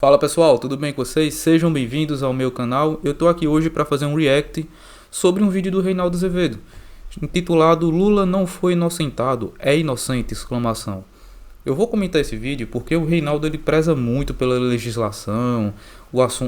Fala pessoal, tudo bem com vocês? Sejam bem-vindos ao meu canal. Eu tô aqui hoje para fazer um react sobre um vídeo do Reinaldo Azevedo, intitulado Lula não foi inocentado, é inocente! Exclamação. Eu vou comentar esse vídeo porque o Reinaldo ele preza muito pela legislação,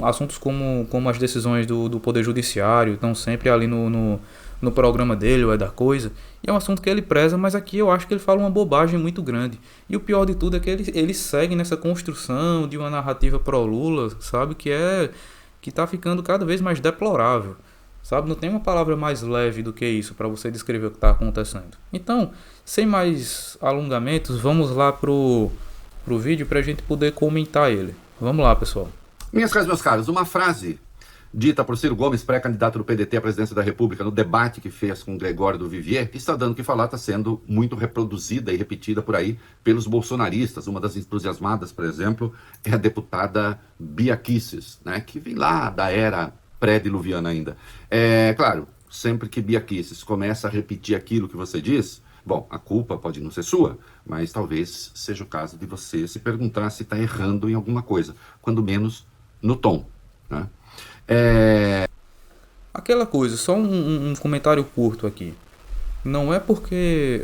assuntos como as decisões do Poder Judiciário estão sempre ali no programa dele, ou é da coisa. E é um assunto que ele preza, mas aqui eu acho que ele fala uma bobagem muito grande. E o pior de tudo é que ele segue nessa construção de uma narrativa pró-Lula, sabe? Que tá ficando cada vez mais deplorável. Sabe, não tem uma palavra mais leve do que isso para você descrever o que está acontecendo. Então, sem mais alongamentos, vamos lá pro vídeo para a gente poder comentar ele. Vamos lá, pessoal. Minhas caras, meus caros, uma frase dita por Ciro Gomes, pré-candidato do PDT à presidência da República, no debate que fez com Gregório do Vivier, que está dando o que falar, está sendo muito reproduzida e repetida por aí pelos bolsonaristas. Uma das entusiasmadas, por exemplo, é a deputada Bia Kicis, né, que vem lá da era pré-diluviana ainda. Claro, sempre que Bia Kicis começa a repetir aquilo que você diz, bom, a culpa pode não ser sua, mas talvez seja o caso de você se perguntar se está errando em alguma coisa, quando menos no tom, né? Aquela coisa, só um comentário curto aqui. Não é porque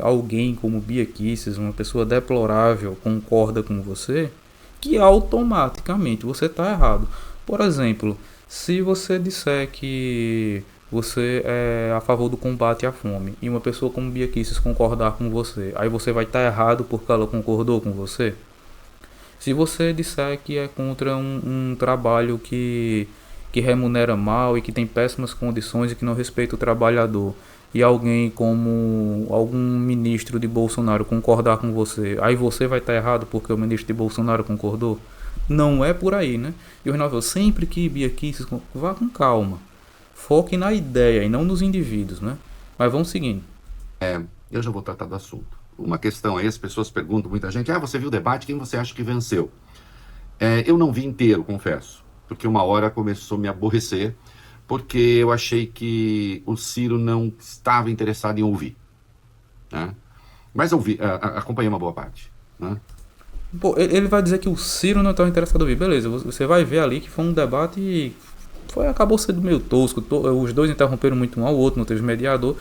alguém como Bia Kicis, uma pessoa deplorável, concorda com você, que automaticamente você está errado. Por exemplo, se você disser que você é a favor do combate à fome e uma pessoa como Bia Kicis concordar com você, aí você vai estar errado porque ela concordou com você? Se você disser que é contra um trabalho que remunera mal e que tem péssimas condições e que não respeita o trabalhador, e alguém como algum ministro de Bolsonaro concordar com você, aí você vai estar errado porque o ministro de Bolsonaro concordou? Não é por aí, né? E o Reinaldo falou, sempre que Bia Kicis, vá com calma. Foque na ideia e não nos indivíduos, né? Mas vamos seguindo. Eu já vou tratar do assunto. Uma questão aí, as pessoas perguntam, muita gente, você viu o debate, quem você acha que venceu? Eu não vi inteiro, confesso, porque uma hora começou a me aborrecer, porque eu achei que o Ciro não estava interessado em ouvir, né? Mas eu vi, acompanhei uma boa parte, né? Pô, ele vai dizer que o Ciro não estava interessado em ouvir. Beleza, você vai ver ali que foi um debate e acabou sendo meio tosco. Os dois interromperam muito um ao outro, não teve mediador.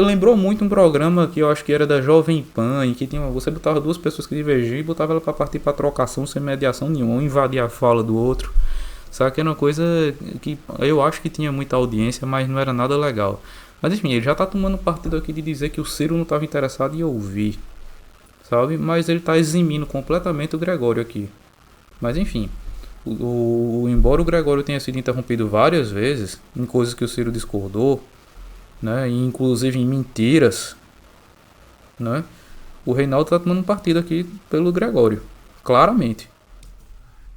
Lembrou muito um programa que eu acho que era da Jovem Pan, em que você botava duas pessoas que divergiam e botava ela para partir para trocação sem mediação nenhuma, um invadia a fala do outro. Sabe que era uma coisa que eu acho que tinha muita audiência, mas não era nada legal. Mas enfim, ele já tá tomando partido aqui de dizer que o Ciro não estava interessado em ouvir, sabe? Mas ele tá eximindo completamente o Gregório aqui. Mas enfim, embora o Gregório tenha sido interrompido várias vezes em coisas que o Ciro discordou, né, e inclusive em mentiras, né, o Reinaldo tá tomando partido aqui pelo Gregório, claramente.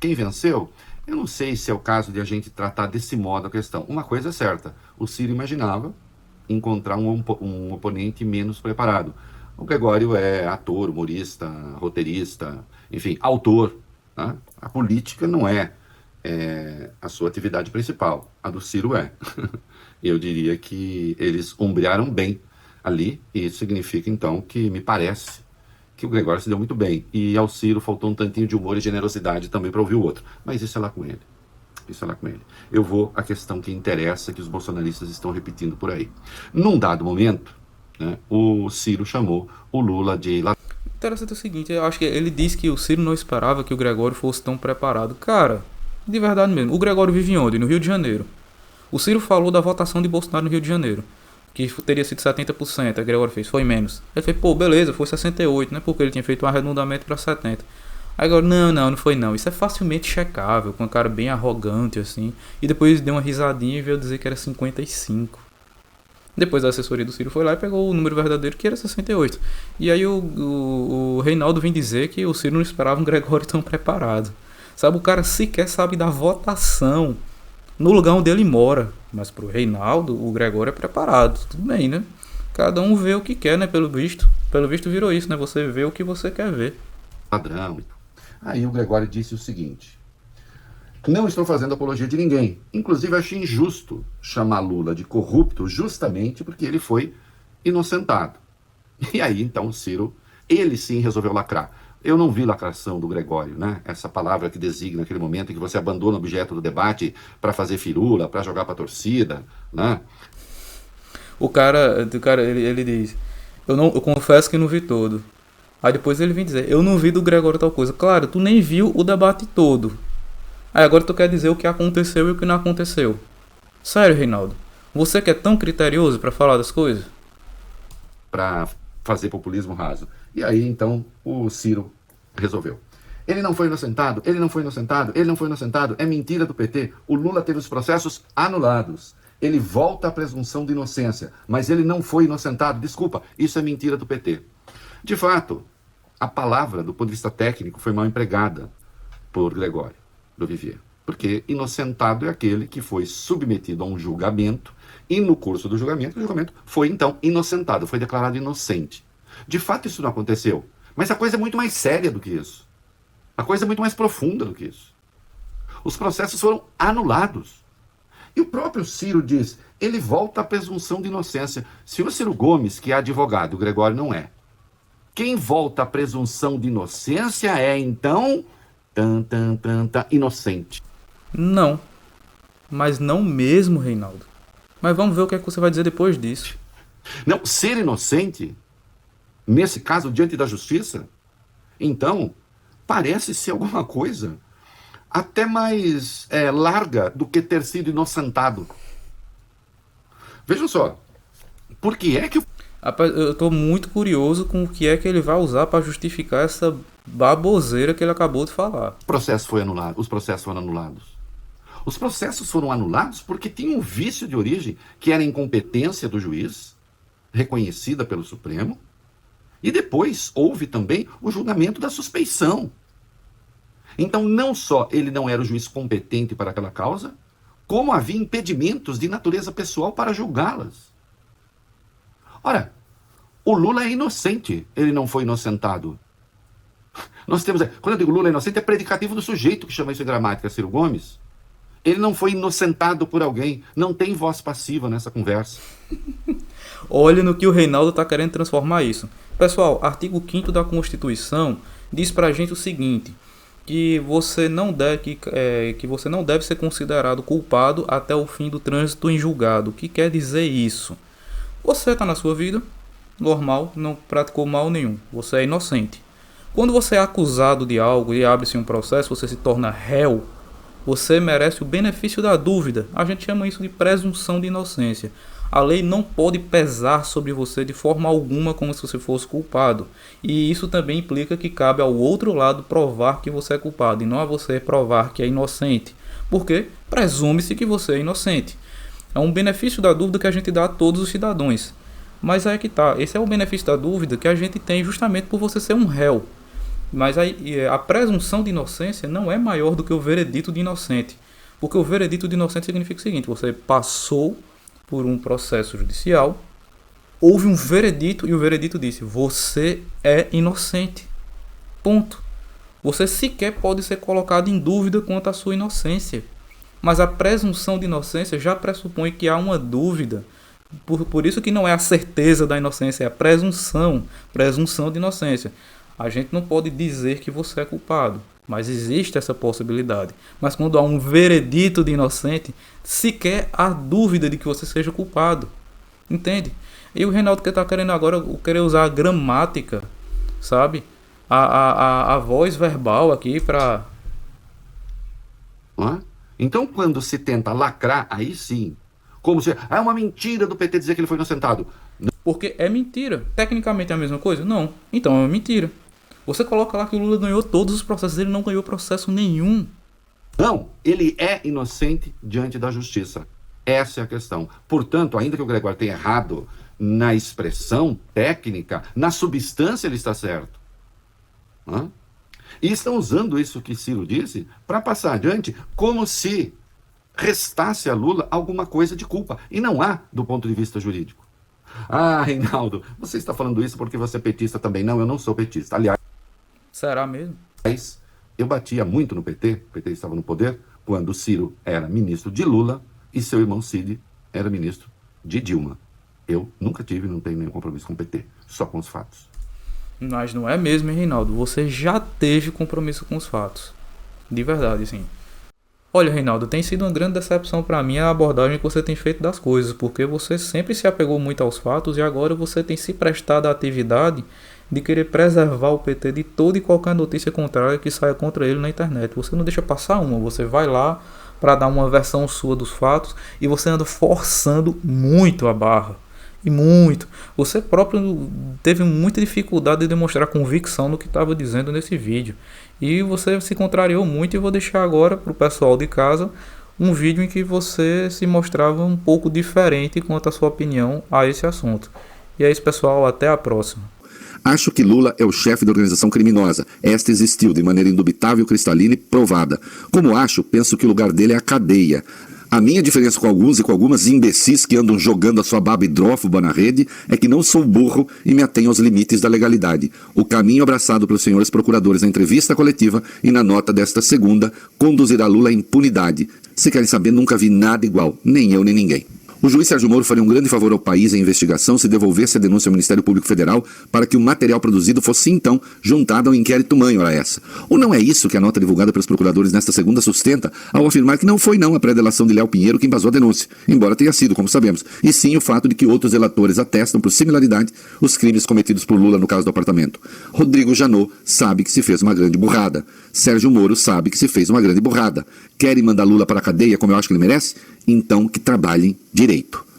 Quem venceu? Eu não sei se é o caso de a gente tratar desse modo a questão. Uma coisa é certa, o Ciro imaginava encontrar um oponente menos preparado. O Gregório é ator, humorista, roteirista, enfim, autor, né? A política não é a sua atividade principal, a do Ciro é. Eu diria que eles ombrearam bem ali, e isso significa então que me parece que o Gregório se deu muito bem. E ao Ciro faltou um tantinho de humor e generosidade também para ouvir o outro. Mas isso é lá com ele. Isso é lá com ele. Eu vou à questão que interessa, que os bolsonaristas estão repetindo por aí. Num dado momento, né, o Ciro chamou o Lula de... Interessante o seguinte, eu acho que ele disse que o Ciro não esperava que o Gregório fosse tão preparado. Cara, de verdade mesmo, o Gregório vive onde? No Rio de Janeiro. O Ciro falou da votação de Bolsonaro no Rio de Janeiro, que teria sido 70%, a Gregório fez, foi menos. Ele fez, pô, beleza, foi 68%, né? Porque ele tinha feito um arredondamento para 70%. Aí agora, não foi não. Isso é facilmente checável, com um cara bem arrogante assim. E depois deu uma risadinha e veio dizer que era 55%. Depois a assessoria do Ciro foi lá e pegou o número verdadeiro, que era 68%. E aí o Reinaldo vem dizer que o Ciro não esperava um Gregório tão preparado. Sabe, o cara sequer sabe da votação no lugar onde ele mora. Mas pro Reinaldo, o Gregório é preparado. Tudo bem, né? Cada um vê o que quer, né? Pelo visto. Pelo visto virou isso, né? Você vê o que você quer ver. Padrão. Aí o Gregório disse o seguinte: não estou fazendo apologia de ninguém. Inclusive, achei injusto chamar Lula de corrupto justamente porque ele foi inocentado. E aí, então, o Ciro, ele sim resolveu lacrar. Eu não vi lacração do Gregório, né? Essa palavra que designa aquele momento em que você abandona o objeto do debate para fazer firula, para jogar para a torcida, né? O cara ele diz: eu confesso que não vi todo. Aí depois ele vem dizer: eu não vi do Gregório tal coisa. Claro, tu nem viu o debate todo. Aí agora tu quer dizer o que aconteceu e o que não aconteceu. Sério, Reinaldo? Você que é tão criterioso para falar das coisas? Para fazer populismo raso. E aí, então, o Ciro resolveu. Ele não foi inocentado, ele não foi inocentado, ele não foi inocentado, é mentira do PT. O Lula teve os processos anulados. Ele volta à presunção de inocência, mas ele não foi inocentado. Desculpa, isso é mentira do PT. De fato, a palavra, do ponto de vista técnico, foi mal empregada por Gregório do Vivier. Porque inocentado é aquele que foi submetido a um julgamento e no curso do julgamento, o julgamento foi então inocentado, foi declarado inocente. De fato, isso não aconteceu. Mas a coisa é muito mais séria do que isso. A coisa é muito mais profunda do que isso. Os processos foram anulados. E o próprio Ciro diz, ele volta à presunção de inocência. Se o Ciro Gomes, que é advogado, o Gregório não é, quem volta à presunção de inocência é, então, inocente. Não. Mas não mesmo, Reinaldo. Mas vamos ver o que é que você vai dizer depois disso. Não, ser inocente, nesse caso, diante da justiça, então, parece ser alguma coisa até mais larga do que ter sido inocentado. Vejam só, por que é que... Rapaz, eu tô muito curioso com o que é que ele vai usar para justificar essa baboseira que ele acabou de falar. o processo foi anulado, os processos foram anulados? Os processos foram anulados porque tinha um vício de origem, que era a incompetência do juiz, reconhecida pelo Supremo, e depois houve também o julgamento da suspeição. Então, não só ele não era o juiz competente para aquela causa, como havia impedimentos de natureza pessoal para julgá-las. Ora, o Lula é inocente, ele não foi inocentado. Nós temos, quando eu digo Lula é inocente, é predicativo do sujeito que chama isso em gramática, Ciro Gomes. Ele não foi inocentado por alguém, não tem voz passiva nessa conversa. Olha no que o Reinaldo está querendo transformar isso. Pessoal, artigo 5º da Constituição diz pra gente o seguinte, que você não deve ser considerado culpado até o fim do trânsito em julgado. O que quer dizer isso? Você está na sua vida, normal, não praticou mal nenhum, você é inocente. Quando você é acusado de algo e abre-se um processo, você se torna réu, você merece o benefício da dúvida. A gente chama isso de presunção de inocência. A lei não pode pesar sobre você de forma alguma como se você fosse culpado. E isso também implica que cabe ao outro lado provar que você é culpado e não a você provar que é inocente. Porque presume-se que você é inocente. É um benefício da dúvida que a gente dá a todos os cidadãos. Mas aí que tá, esse é o benefício da dúvida que a gente tem justamente por você ser um réu. Mas aí, a presunção de inocência não é maior do que o veredito de inocente. Porque o veredito de inocente significa o seguinte, você passou por um processo judicial, houve um veredito e o veredito disse, você é inocente. Ponto. Você sequer pode ser colocado em dúvida quanto à sua inocência. Mas a presunção de inocência já pressupõe que há uma dúvida. Por isso que não é a certeza da inocência, é a presunção de inocência. A gente não pode dizer que você é culpado, mas existe essa possibilidade. Mas quando há um veredito de inocente, sequer há dúvida de que você seja culpado. Entende? E o Reinaldo que está querendo agora querer usar a gramática, sabe? A voz verbal aqui para... Então, quando se tenta lacrar, aí sim, como se é uma mentira do PT dizer que ele foi inocentado. Porque é mentira. Tecnicamente é a mesma coisa? Não. Então é uma mentira. Você coloca lá que o Lula ganhou todos os processos, ele não ganhou processo nenhum. Não, ele é inocente diante da justiça. Essa é a questão. Portanto, ainda que o Gregório tenha errado na expressão técnica, na substância ele está certo. E estão usando isso que Ciro disse para passar adiante como se restasse a Lula alguma coisa de culpa. E não há do ponto de vista jurídico. Ah, Reinaldo, você está falando isso porque você é petista também. Não, eu não sou petista. Aliás, será mesmo? Eu batia muito no PT, o PT estava no poder, quando Ciro era ministro de Lula e seu irmão Cid era ministro de Dilma. Eu nunca tive, não tenho nenhum compromisso com o PT, só com os fatos. Mas não é mesmo, hein, Reinaldo? Você já teve compromisso com os fatos. De verdade, sim. Olha, Reinaldo, tem sido uma grande decepção para mim a abordagem que você tem feito das coisas, porque você sempre se apegou muito aos fatos e agora você tem se prestado à atividade de querer preservar o PT de toda e qualquer notícia contrária que saia contra ele na internet. Você não deixa passar uma, você vai lá para dar uma versão sua dos fatos e você anda forçando muito a barra. E muito. Você próprio teve muita dificuldade de demonstrar convicção no que estava dizendo nesse vídeo. E você se contrariou muito e vou deixar agora para o pessoal de casa um vídeo em que você se mostrava um pouco diferente quanto à sua opinião a esse assunto. E é isso, pessoal, até a próxima. Acho que Lula é o chefe da organização criminosa. Esta existiu de maneira indubitável, cristalina e provada. Como acho, penso que o lugar dele é a cadeia. A minha diferença com alguns e com algumas imbecis que andam jogando a sua baba hidrófoba na rede é que não sou burro e me atenho aos limites da legalidade. O caminho abraçado pelos senhores procuradores na entrevista coletiva e na nota desta segunda conduzirá Lula à impunidade. Se querem saber, nunca vi nada igual, nem eu nem ninguém. O juiz Sérgio Moro faria um grande favor ao país e à investigação se devolvesse a denúncia ao Ministério Público Federal para que o material produzido fosse, então, juntado ao inquérito mãe, ora essa. Ou não é isso que a nota divulgada pelos procuradores nesta segunda sustenta ao afirmar que não foi não a pré-delação de Léo Pinheiro que embasou a denúncia, embora tenha sido, como sabemos, e sim o fato de que outros relatores atestam por similaridade os crimes cometidos por Lula no caso do apartamento. Rodrigo Janot sabe que se fez uma grande burrada. Sérgio Moro sabe que se fez uma grande burrada. Querem mandar Lula para a cadeia como eu acho que ele merece? Então que trabalhem direito.